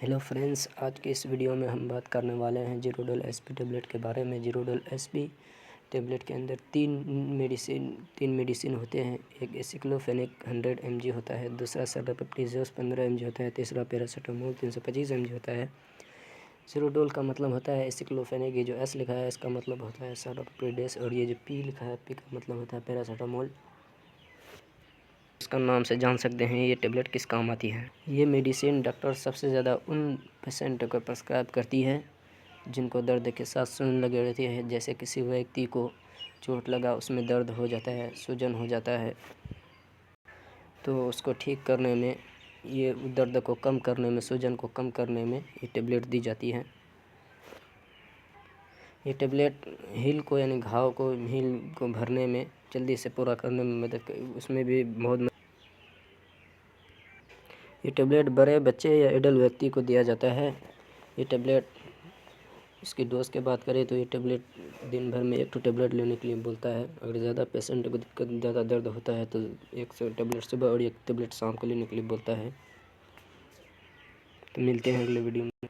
Hello friends, आज के इस वीडियो में हम बात करने वाले हैं जीरोडोल एसपी टेबलेट के बारे में। जीरोडोल एसपी टेबलेट के अंदर तीन मेडिसिन होते हैं। एक एसिक्लोफेनेक 100 mg होता है, दूसरा सर्डापेप्टिजोस 15 mg होता है, तीसरा पैरासीटामोल 325 mg होता है। जीरोडोल का मतलब होता है एसिक्लोफेनेक, ये जो एस लिखा है इसका मतलब होता है सर्डापेप्टिजोस, और ये जो पी लिखा है पी का मतलब होता है पैरासीटामोल। इसका नाम से जान सकते हैं ये टेबलेट किस काम आती है। ये मेडिसिन डॉक्टर सबसे ज़्यादा उन पेशेंट को प्रेस्क्राइब करती है जिनको दर्द के साथ सूजन लगी रहती है। जैसे किसी व्यक्ति को चोट लगा, उसमें दर्द हो जाता है, सूजन हो जाता है, तो उसको ठीक करने में, ये दर्द को कम करने में, सूजन को कम करने में ये टेबलेट दी जाती है। ये टेबलेट हील को यानी घाव को, हील को भरने में, जल्दी से पूरा करने में मदद, उसमें भी बहुत। ये टेबलेट बड़े बच्चे या एडल्ट व्यक्ति को दिया जाता है। ये टेबलेट, इसकी डोज की बात करें तो ये टेबलेट दिन भर में 1 टेबलेट लेने के लिए बोलता है। अगर ज़्यादा पेशेंट को दिक्कत, ज़्यादा दर्द होता है तो 1 टेबलेट सुबह और 1 टेबलेट शाम को लेने के लिए बोलता है। तो मिलते हैं अगले वीडियो में।